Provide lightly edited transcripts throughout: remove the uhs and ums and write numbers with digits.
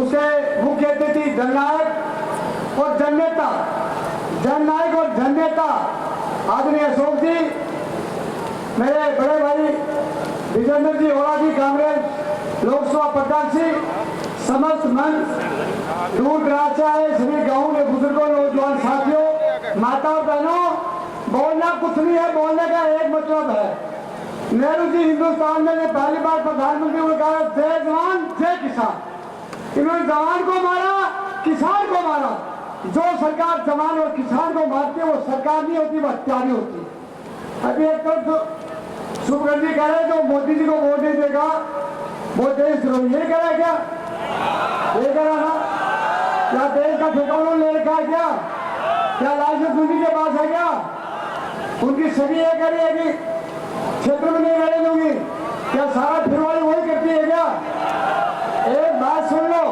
दूसरे मुख्य अतिथि जननायक और जननेता, जननायक और जननेता आदरणीय अशोक जी, मेरे बड़े भाई विजेंद्र जी होरा जी, कांग्रेस लोकसभा प्रत्याशी जी, समस्त मंच, दूर दराज से आए सभी गाँव के बुजुर्गों, नौजवान साथियों, माता और बहनों, बोलना कुछ नहीं है, बोलने का एक मतलब है। नेहरू जी हिंदुस्तान में पहली बार प्रधानमंत्री ने कहा जय जवान जय किसान। इन्होंने जवान को मारा, किसान को मारा। जो सरकार जवान और किसान को मारती है वो सरकार नहीं होती, वो हत्यारी होती है। अभी एक तरफ शुभकर जी कह रहे जो मोदी जी को वोट नहीं देगा वो देशद्रोही, ये कह रहा है क्या? ये कह रहा ना, क्या देश का ठिकाना ले रखा है क्या लाइसेंस उन्हीं के पास है क्या? उनकी सभी ये कह रही है कि क्षेत्र में नहीं रहने दूंगी, क्या सारा फिरवाई वही करती है क्या? एक बात सुन लो,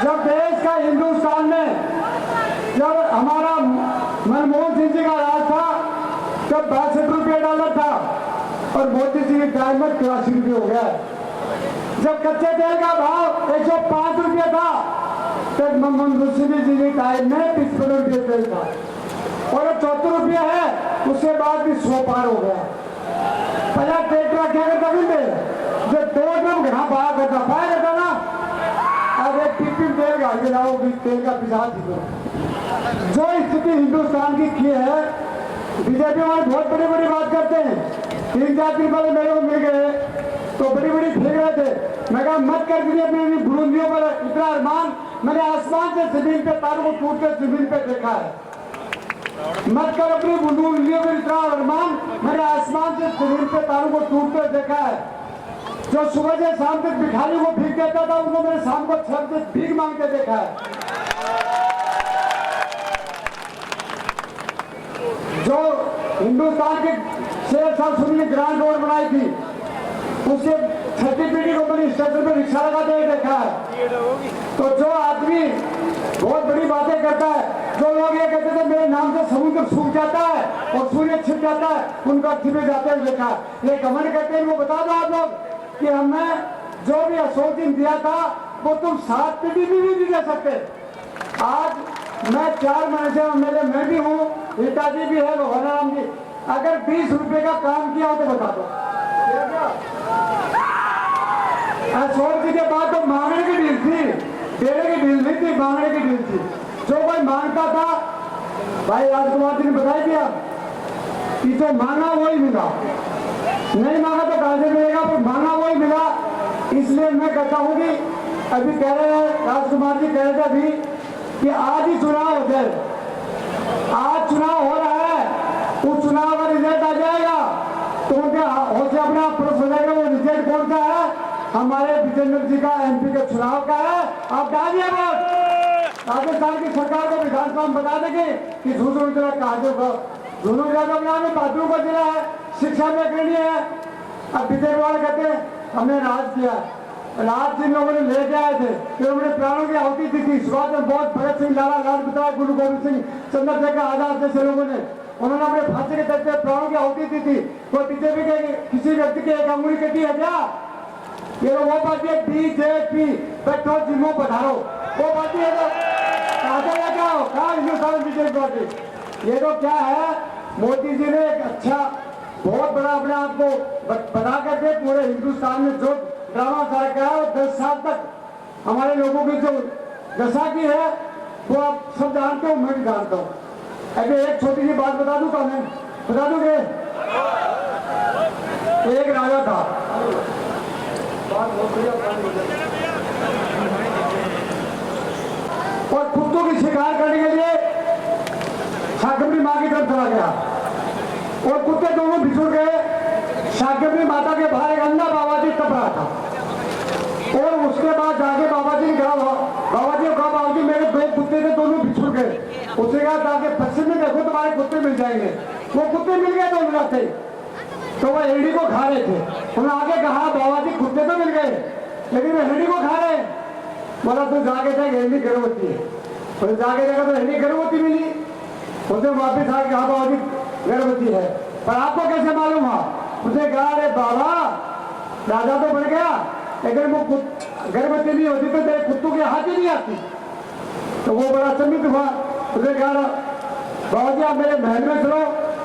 जब देश का हिंदुस्तान में जब हमारा मनमोहन सिंह जी का राज था तब 62 रुपये डॉलर था और मोदी जी की डायमंड 83 रुपये हो गया। जब कच्चे तेल का भाव 105 रुपये था तब मनमोहन सिंह जी की टाइम में 55 रुपये तेल था और अब 74 रुपये है, उसके बाद भी 100 पार हो गया। पहला ट्रैक्टर क्या करता जो 2 ड्रम घना पाया करता ना, अब एक टिपिन तेल गाड़ी लाओ, तेल का पिछा दो। जो स्थिति हिंदुस्तान की है, बीजेपी वाले बहुत बड़ी बड़ी बात करते हैं। 3-4 दिन पहले मेरे को मिल गए तो बड़ी बड़ी फेंक रहे थे। मैं कहा मत कर दीजिए अपनी बुलंदियों पर इतना अरमान, मैंने आसमान से जमीन पे तारों को टूटते जमीन पे देखा है। मत कर अपनी बुलंदियों पर इतना अरमान, मैंने आसमान से जमीन पे तारों को टूटते देखा है। जो सुबह से शाम तक भिखारी को भीख देता था उनको मैंने शाम को 6 बजे भीख मांगते देखा है। जो हिंदुस्तान के 6 साल सुनी ग्रांड रोड बनाई थी उसके 6ठी पीढ़ी को बड़ी स्टेशन पर रिक्शा लगाते हुए देखा है। तो जो आदमी बहुत बड़ी बातें करता है, जो लोग ये कहते थे मेरे नाम से समुद्र सूख जाता है और सूर्य छिप जाता है, उनको अच्छी में जाते हुए देखा है। ये घमंड करते हैं, वो बता दो आप लोग कि हमने जो भी अशोक दिन दिया था वो तुम 7 पीढ़ी भी नहीं दे सकते। आज मैं 4 महीने से मेरे मैं भी हूँ, पिताजी भी है, भगवान राम जी, अगर 20 रुपए का काम किया हो तो बता दो। अशोक जी के बाद तो मांगने की डील थी, देने की डील नहीं थी, मांगने की डील थी। जो कोई मांगता था, भाई राजकुमार जी ने बता दिया कि जो मांगा वही मिला, नहीं मांगा तो कहां से मिलेगा, पर मांगा वही मिला। इसलिए मैं कहता हूं कि अभी कह रहे हैं राजकुमार जी कह रहे थे अभी कि आज ही चुनाव हो जाए, आज चुनाव हो रहा है, उस चुनाव का रिजल्ट आ जाएगा तो उनके हाथ से अपने आप प्रश्न हो जाएगा वो रिजल्ट कौन सा है, हमारे विजेंद्र जी का MP के चुनाव का है। आप डालिए वोट। राजस्थान की सरकार को विधानसभा में बता देंगे कि झुंझुनू जिला झुंझुनू जिला का नाम है, बहादुर का जिला है, शिक्षा में अग्रणी है। अब बीजेपी वाले कहते हैं हमने राज किया, राज जिन लोगों ने लेके आए थे, फिर उन्होंने प्राणों की आहुति दी थी। सुभाष चंद्र बोस, भगत सिंह, लाला लाजपत राय, गुरु गोविंद सिंह, चंद्रशेखर आजाद जैसे लोगों ने उन्होंने अपने फांसी के तख्ते प्राणों की आहुति दी थी। तो बीजेपी के किसी व्यक्ति की एक अंगुली कटी है क्या? ये वो पार्टी है BJP, बैठो जिम्मो पधारो, वो पार्टी है तो कहा क्या हो, कहा हिंदुस्तान बीजेपी पार्टी। ये तो क्या है, मोदी जी ने एक अच्छा बहुत बड़ा अपने आप को बता करके पूरे हिंदुस्तान में जो ड्रामा चलाया है, 10 साल तक हमारे लोगों की जो दशा की है वो आप सब जानते हो, मैं भी जानता हूँ। अभी एक छोटी सी बात बता दूं तो मैं बता दूंगे, एक राजा था, और कुत्तों की शिकार करने के लिए शाकंभरी माँ की तरफ चला गया और कुत्ते दोनों बिछुड़ गए। शाकंभरी माता के बाहर एक अंधा बाबा जी तप रहा था और उसके बाद जाके बाबा जी ने कहा, बाबा जी को कहा बाबा जी मेरे 2 कुत्ते थे, दोनों बिछुड़ गए। उसने कहा जाके पश्चिम में देखो तुम्हारे कुत्ते मिल जाएंगे। वो कुत्ते मिल गए दोनों रास्ते, तो वह हिरणी को खा रहे थे। उन्होंने आगे कहा बाबा जी कुत्ते तो मिल गए लेकिन वे हिरणी को खा रहे। बोला तू जाके देख हिरणी गर्भवती है। तो जाके देखा तो हिरणी गर्भवती मिली। उसने वापिस आके कहा बाबा जी गर्भवती है, पर आपको कैसे मालूम हुआ? उसने कहा अरे बाबा राजा तो बन गया, अगर वो गर्भवती नहीं होती तो तेरे कुत्तों की हाथ ही नहीं आती। तो वो बड़ा सम्मित हुआ, उसने कहा बाबा जी आप मेरे महल में चलो,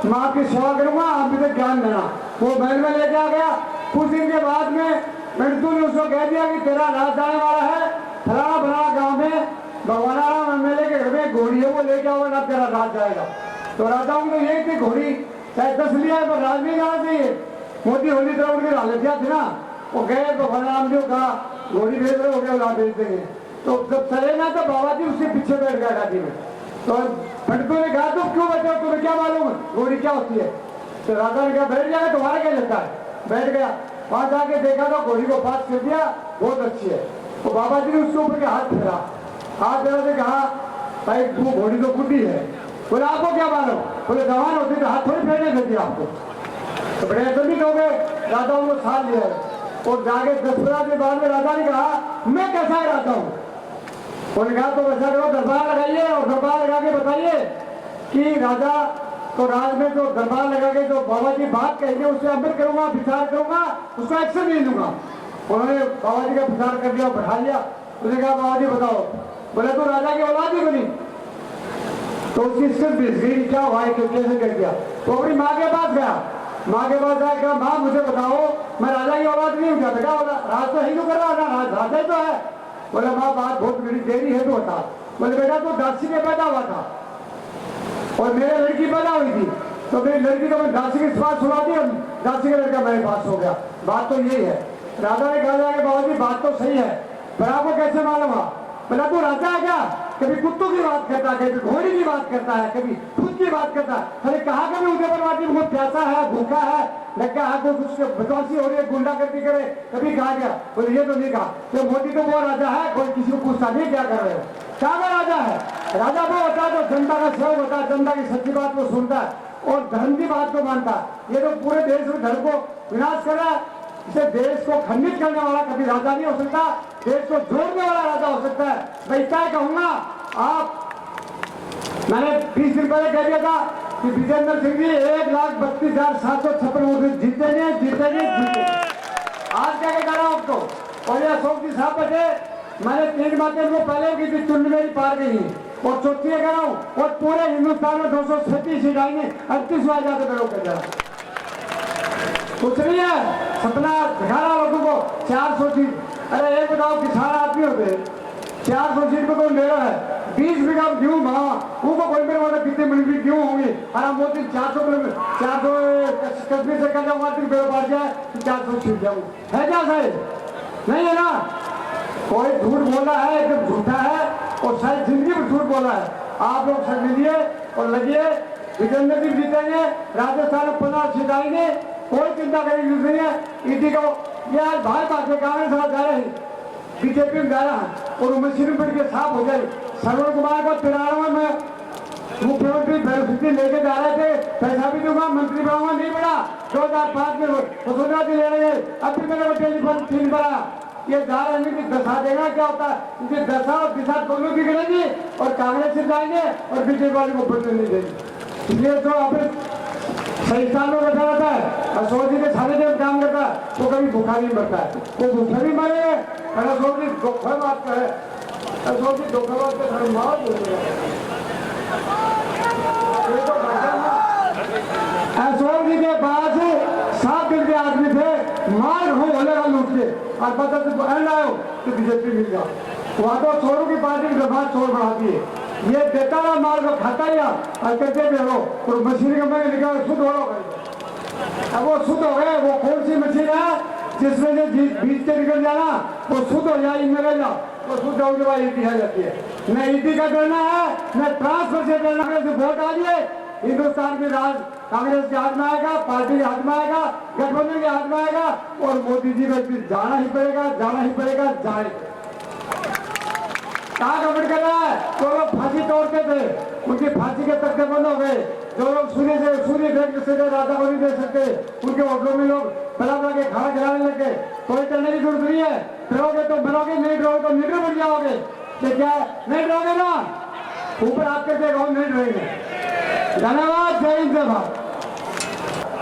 मैं आपकी सेवा करूंगा, आप मुझे ज्ञान देना। वो महल में लेके आ गया। कुछ दिन के बाद में मृत्यु ने उसको कह दिया कि तेरा राज जाने वाला है, फलाना फलाना गाँव में भगवान एमएलए के घर में घोड़ी है, वो लेके आओ ना तेरा राज जाएगा। तो राजाओं को यही थी घोड़ी चाहे 10 लिया है पर राज नहीं जाना चाहिए। मोदी होली तरह उनकी हालतियाँ थी ना, वो गए तो भगवान जो कहा घोड़ी भेज रहे हो गया ला भेज देंगे। तो जब चले ना तो बाबा जी उसके पीछे बैठ गया गाड़ी में। तो पंडितों ने कहा तुम क्यों बैठे हो, तुम्हें क्या मालूम घोड़ी क्या होती है। तो राजा ने कहा बैठ जाएगा, तुम्हारा क्या लगता है। बैठ गया, वहां जाके देखा तो घोड़ी को पास कर दिया, बहुत अच्छी है। तो बाबा जी ने उसके ऊपर के हाथ फेरा, हाथ फेरा से कहा भाई तू घोड़ी तो बुढ़ी है। बोले आपको क्या मालूम, बोले जवान होती तो हाथ थोड़ी फेरने देती आपको। तो बड़े असमित हो गए, राजाओं को साथ लिया और जाके 10-15 दिन बाद में राजा ने कहा मैं कैसा राजा हूँ। उन्होंने कहा तो वैसा करो दरबार लगाइए और दरबार लगा के बताइए कि राजा तो राज में जो दरबार लगा के जो बाबा जी बात कहेंगे उससे अमल करूंगा, विचार करूंगा, उसका एक्शन नहीं लूंगा। उन्होंने बाबा जी का विचार कर दिया, बैठा लिया। उसने कहा बाबा जी बताओ, बोले तो राजा की औलाद ही बनी। तो उसकी स्थिति भिज गई, क्या हुआ कैसे कर दिया। तो अपनी माँ के पास गया, माँ के पास जाकर कहा माँ मुझे बताओ मैं राजा की औलाद नहीं हूँ, बेटा राज तो हिंदू कर रहा है, राजा तो है। बोले माँ बात बहुत बड़ी देरी है तो बता। बोले बेटा तो दासी में पैदा हुआ था और मेरे लड़की पैदा हुई थी, तो मेरी लड़की को मैं दासी की बात सुना दी और दासी का लड़का मेरे पास हो गया। बात तो यही है। राजा ने कहा जाएगा बाबा जी बात तो सही है पर आपको कैसे मालूम हुआ। बोला तू राजा है क्या, कभी कुत्तों की बात करता है, कभी घोड़ी की बात करता है, कभी खुद की बात करता है। अरे कहा कभी उदयपुरवासी को प्यासा है, भूखा है, लगा है, कोई कुछ बदमाशी हो रही है, गुंडागर्दी करे, कभी कहा गया। बोले ये तो नहीं कहा। तो मोदी तो वो राजा है, कोई किसी को पूछता नहीं क्या कर रहे हो। क्या का राजा है, राजा वो होता है जो जनता का सेवक होता है, जनता की सच्ची बात को सुनता है और धर्म की बात को मानता है। ये तो पूरे देश में धर्म को विनाश कर रहा है। इसे देश को खंडित करने वाला कभी राजा नहीं हो सकता, देश को जोड़ने वाला राजा हो सकता है। मैं क्या कहूंगा, आप मैंने 20 दिन पहले कह दिया था कि विजेंद्र सिंह जी 1,32,756 वोट जीतेंगे। आज क्या कह रहा हूं आपको। और ये अशोक जी साहब बचे, मैंने 3 बातें को पहले की थी, चुन मेरी पार गई और चौथी कह रहा हूं और पूरे हिंदुस्तान में 236 सीट आएंगे, 38 आ जाते लोग कह रहा कुछ नहीं है। सपना दिखा रहा लोगों को 400 सीट। अरे एक बताओ किसान आदमी होते 400 सीट पे कोई ले रहा है, 20 बीघा गेहूं भाव उनको कोई मेरे वाले कितने मिनट गेहूं होंगे। अरे मोदी 400 कश्मीर से कर जाऊंगा तो बढ़ जाए 400 सीट जाऊँ है क्या साहब, नहीं है ना। कोई झूठ बोला है, एकदम झूठा है और शायद जिंदगी में झूठ बोला है। आप लोग सब मिलिए और लगिए, विजेंद्र जी जीतेंगे, राजस्थान में 15 सीट आएंगे, कोई चिंता करने की नहीं है। ईडी को ये आज भाई बात कांग्रेस साथ जा रहे हैं, बीजेपी में जा रहा है और मशीन पर के साफ हो जाए। श्रवण कुमार को 93 में मुख्यमंत्री बेनिफिट लेके जा रहे थे, पैसा भी दूंगा, मंत्री बनाऊंगा, नहीं बना। 2005 में वसुंधरा जी ले रहे हैं, अब भी मेरे टेलीफोन 3 बना। ये जा रहे हैं कि दशा देना क्या होता है, इनकी दशा और दिशा दोनों बिगड़ेगी और कांग्रेस से जाएंगे और बीजेपी वाले को बढ़ने नहीं देंगे। इसलिए तो अपने सही स्थान में बैठा रहता है। अशोक जी के सारे जब काम करता है तो कभी भूखा नहीं मरता है, वो भूखा भी मरे। अशोक जी धोखा बात है, अशोक जी धोखा बात के मार अशोक जी के पास 7 दिन के आदमी थे, मार हो बोलेगा लूट के और पता तो एंड आयो तो बीजेपी मिल गया। वहां तो चोरों की पार्टी की दफा चोर बढ़ाती है। ये देता रहा माल को खाता ही और करते भी हो और मशीन का मैंने लिखा शुद्ध हो रहा। अब वो शुद्ध हो गए, वो कौन सी मशीन है जिसमें से बीच से निकल जाना वो शुद्ध हो जाए, निकल जाओ वो शुद्ध होने के बाद ईटी आ जाती है। न ईटी का डरना है न ट्रांसफर से डरना है। वोट आ जाए हिंदुस्तान की राज कांग्रेस के हाथ में आएगा, पार्टी के हाथ में आएगा, गठबंधन के हाथ में आएगा और मोदी जी को जाना ही पड़ेगा, जाना ही पड़ेगा, जाए। कहाँ कमेंट कर रहा है, जो लोग फांसी तोड़ते थे उनकी फांसी के तख्ते बंद हो गए। जो लोग सूर्य देख से राजा को नहीं दे सकते उनके होटलों में लोग बना के खाना खिलाने लग गए। कोई करने की जरूरत नहीं है, डरोगे तो बनोगे, नहीं डरोगे तो निडर बन जाओगे। क्या नहीं डरोगे ना, ऊपर आपके देखो नहीं डरेंगे। धन्यवाद, जय हिंद, जय भारत।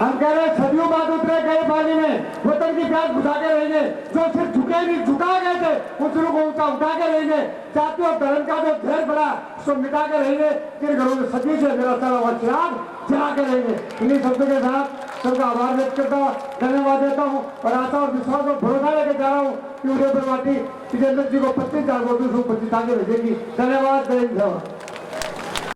हम कह रहे सदियों बाद उतरे गए पानी में, वतन की प्यास बुझा के रहेंगे। जो सिर्फ झुके नहीं, झुका गए थे, उन को उठा के रहेंगे। जाति और धर्म का जो ढेर बड़ा उसको मिटा के रहेंगे। जिन घरों में सदी से मेरा सारा वह चिराग जला के रहेंगे। इन्हीं शब्दों के साथ सबका आभार व्यक्त करता हूँ, धन्यवाद देता हूँ और आशा और विश्वास और भरोसा लेकर जा रहा हूँ कि उदयपुर पार्टी विजेंद्र जी को 25,000 वोटों से 25 आगे भेजेगी। धन्यवाद। जय हिंद।